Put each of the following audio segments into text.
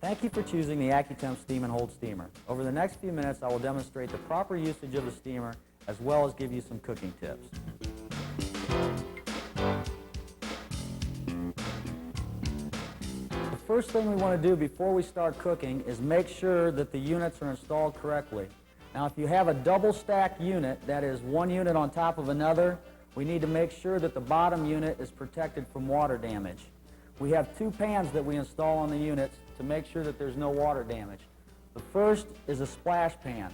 Thank you for choosing the Accutemp Steam and Hold Steamer. Over the next few minutes, I will demonstrate the proper usage of the steamer as well as give you some cooking tips. The first thing we want to do before we start cooking is make sure that the units are installed correctly. Now, if you have a double stack unit, that is one unit on top of another, we need to make sure that the bottom unit is protected from water damage. We have two pans that we install on the units to make sure that there's no water damage. The first is a splash pan,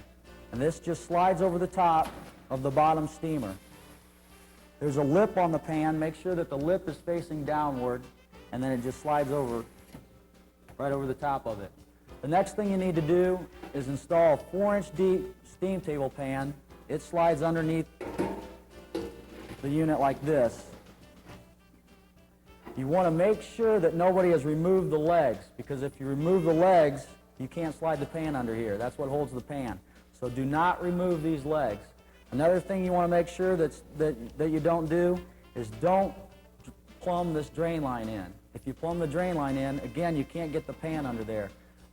and this just slides over the top of the bottom steamer. There's a lip on the pan. Make sure that the lip is facing downward, and then it just slides over, right over the top of it. The next thing you need to do is install a 4-inch deep steam table pan. It slides underneath the unit like this. You want to make sure that nobody has removed the legs, because if you remove the legs, you can't slide the pan under here. That's what holds the pan. So do not remove these legs. Another thing you want to make sure that you don't do is don't plumb this drain line in. If you plumb the drain line in, again, you can't get the pan under there.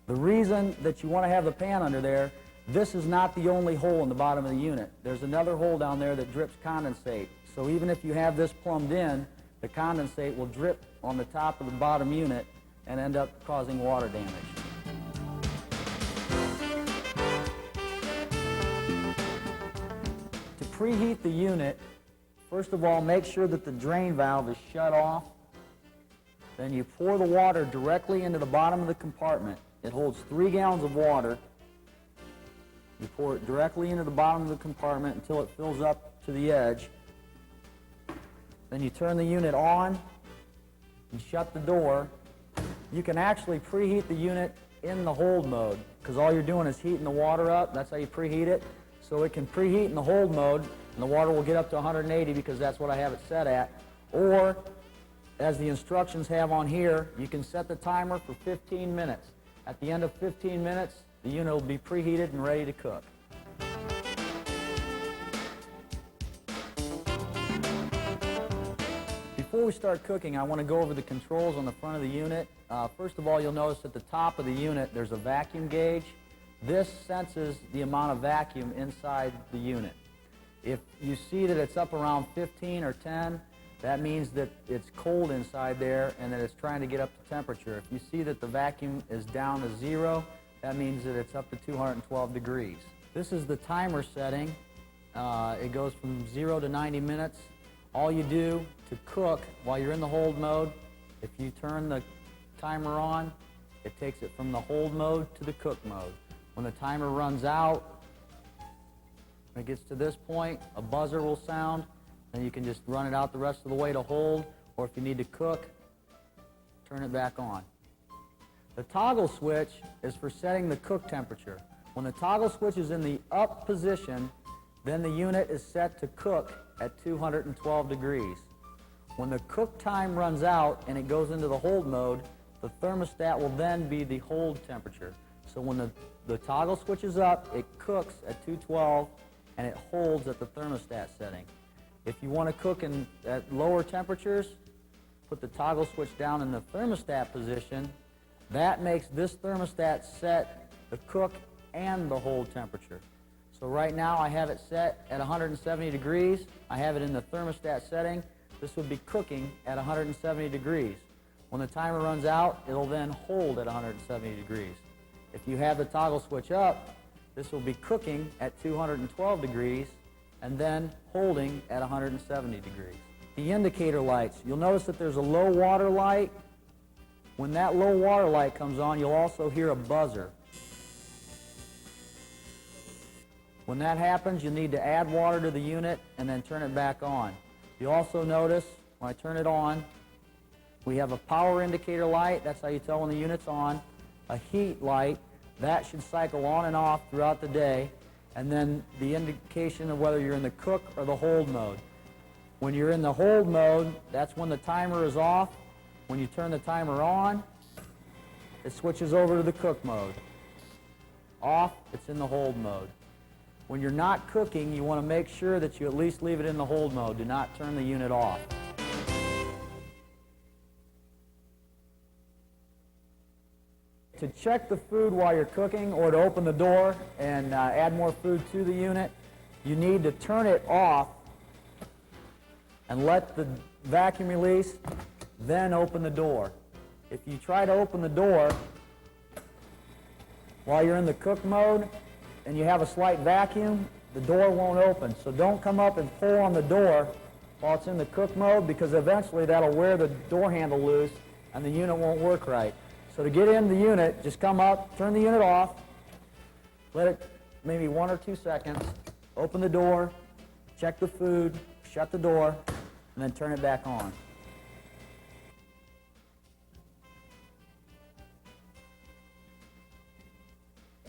The reason that you want to have the pan under there, this is not the only hole in the bottom of the unit. There's another hole down there that drips condensate. So even if you have this plumbed in, the condensate will drip on the top of the bottom unit and end up causing water damage. To preheat the unit, first of all, make sure that the drain valve is shut off. Then you pour the water directly into the bottom of the compartment. It holds 3 gallons of water. You pour it directly into the bottom of the compartment until it fills up to the edge. Then you turn the unit on and shut the door. You can actually preheat the unit in the hold mode, because all you're doing is heating the water up. That's how you preheat it. So it can preheat in the hold mode, and the water will get up to 180 because that's what I have it set at. Or, as the instructions have on here, you can set the timer for 15 minutes. At the end of 15 minutes, the unit will be preheated and ready to cook. Before we start cooking, I want to go over the controls on the front of the unit. First of all, you'll notice at the top of the unit there's a vacuum gauge. This senses the amount of vacuum inside the unit. If you see that it's up around 15 or 10, that means that it's cold inside there and that it's trying to get up to temperature. If you see that the vacuum is down to 0, that means that it's up to 212 degrees. This is the timer setting. It goes from 0 to 90 minutes. All you do to cook while you're in the hold mode, if you turn the timer on, it takes it from the hold mode to the cook mode. When the timer runs out, when it gets to this point, a buzzer will sound, and you can just run it out the rest of the way to hold, or if you need to cook, turn it back on. The toggle switch is for setting the cook temperature. When the toggle switch is in the up position, then the unit is set to cook at 212 degrees. When the cook time runs out and it goes into the hold mode, the thermostat will then be the hold temperature. So when the toggle switch is up, it cooks at 212 and it holds at the thermostat setting. If you want to cook at lower temperatures, put the toggle switch down in the thermostat position. That makes this thermostat set the cook and the hold temperature. So right now I have it set at 170 degrees. I have it in the thermostat setting. This would be cooking at 170 degrees. When the timer runs out, it'll then hold at 170 degrees. If you have the toggle switch up, this will be cooking at 212 degrees and then holding at 170 degrees. The indicator lights, you'll notice that there's a low water light. When that low water light comes on, you'll also hear a buzzer. When that happens, you'll need to add water to the unit and then turn it back on. You'll also notice when I turn it on, we have a power indicator light. That's how you tell when the unit's on. A heat light. That should cycle on and off throughout the day. And then the indication of whether you're in the cook or the hold mode. When you're in the hold mode, that's when the timer is off. When you turn the timer on, it switches over to the cook mode. Off, it's in the hold mode. When you're not cooking, you want to make sure that you at least leave it in the hold mode. Do not turn the unit off. To to check the food while you're cooking or to open the door and add more food to the unit, you need to turn it off and let the vacuum release, then open the door. If you try to open the door while you're in the cook mode and you have a slight vacuum, the door won't open. So don't come up and pull on the door while it's in the cook mode, because eventually that'll wear the door handle loose and the unit won't work right. So to get in the unit, just come up, turn the unit off, let it maybe 1 or 2 seconds, open the door, check the food, shut the door, and then turn it back on.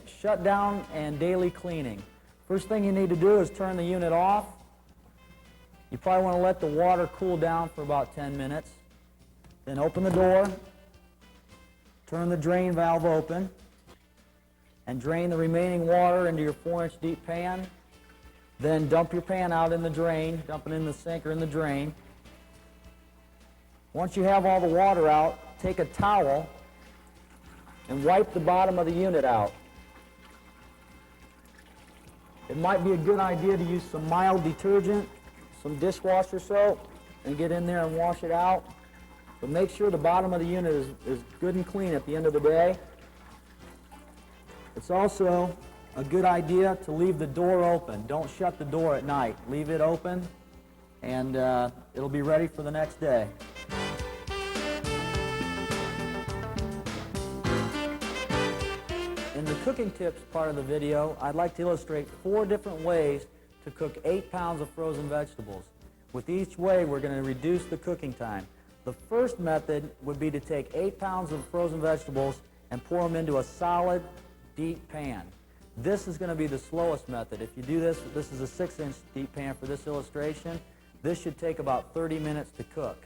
Shutdown and daily cleaning. First thing you need to do is turn the unit off. You probably want to let the water cool down for about 10 minutes. Then open the door, turn the drain valve open, and drain the remaining water into your 4-inch deep pan. Then dump your pan out in the drain, dump it in the sink or in the drain. Once you have all the water out, take a towel and wipe the bottom of the unit out. It might be a good idea to use some mild detergent, some dishwasher soap, and get in there and wash it out. But make sure the bottom of the unit is good and clean at the end of the day. It's also a good idea to leave the door open. Don't shut the door at night. Leave it open, and it'll be ready for the next day. In the cooking tips part of the video, I'd like to illustrate 4 different ways to cook 8 pounds of frozen vegetables. With each way, we're going to reduce the cooking time. The first method would be to take 8 pounds of frozen vegetables and pour them into a solid, deep pan. This is going to be the slowest method. If you do this, this is a 6-inch deep pan for this illustration. This should take about 30 minutes to cook.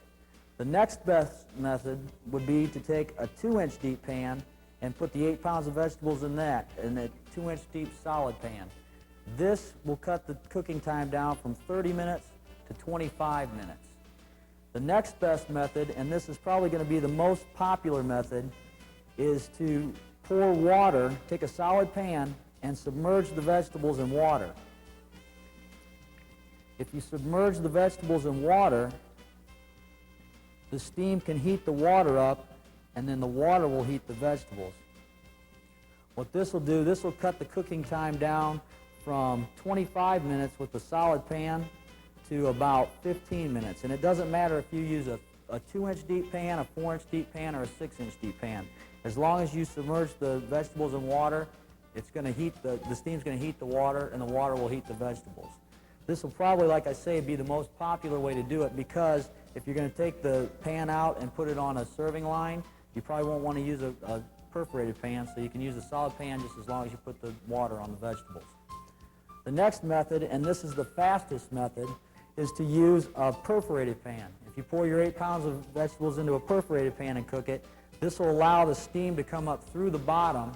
The next best method would be to take a 2-inch deep pan and put the 8 pounds of vegetables in that, in a 2-inch deep solid pan. This will cut the cooking time down from 30 minutes to 25 minutes. The next best method, and this is probably going to be the most popular method, is to pour water, take a solid pan, and submerge the vegetables in water. If you submerge the vegetables in water, the steam can heat the water up, and then the water will heat the vegetables. What this will do, this will cut the cooking time down from 25 minutes with the solid pan to about 15 minutes. And it doesn't matter if you use a 2-inch deep pan, a 4-inch deep pan, or a 6-inch deep pan. As long as you submerge the vegetables in water, it's going to heat the steam's going to heat the water, and the water will heat the vegetables. This will probably, like I say, be the most popular way to do it, because if you're going to take the pan out and put it on a serving line, you probably won't want to use a perforated pan, so you can use a solid pan just as long as you put the water on the vegetables. The next method, and this is the fastest method, is to use a perforated pan. If you pour your 8 pounds of vegetables into a perforated pan and cook it, this will allow the steam to come up through the bottom,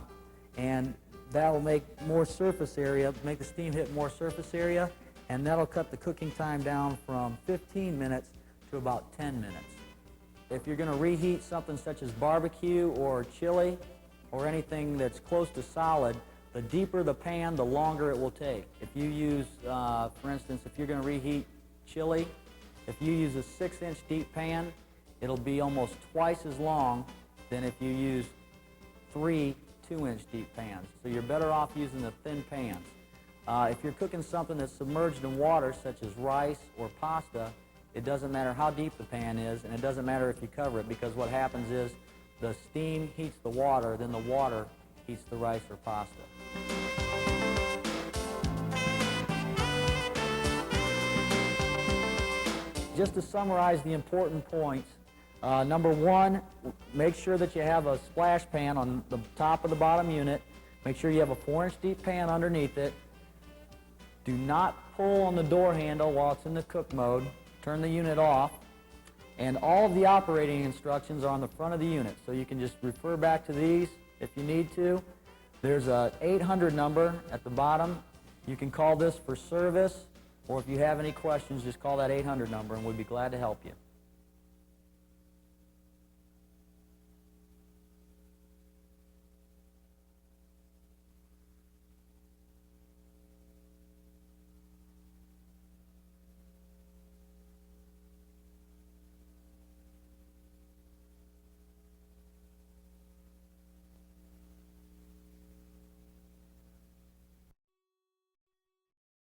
and that will make more surface area, make the steam hit more surface area, and that'll cut the cooking time down from 15 minutes to about 10 minutes. If you're going to reheat something such as barbecue or chili or anything that's close to solid, the deeper the pan, the longer it will take. If you use, for instance, if you're going to reheat chili, if you use a 6-inch deep pan, it'll be almost twice as long than if you use 3 2-inch deep pans. So you're better off using the thin pans. If you're cooking something that's submerged in water, such as rice or pasta, it doesn't matter how deep the pan is, and it doesn't matter if you cover it, because what happens is the steam heats the water, then the water heats the rice or pasta. Just to summarize the important points, number 1, make sure that you have a splash pan on the top of the bottom unit. Make sure you have a 4-inch deep pan underneath it. Do not pull on the door handle while it's in the cook mode. Turn the unit off. And all of the operating instructions are on the front of the unit, so you can just refer back to these if you need to. There's a 800 number at the bottom. You can call this for service, or if you have any questions, just call that 800 number and we'd be glad to help you.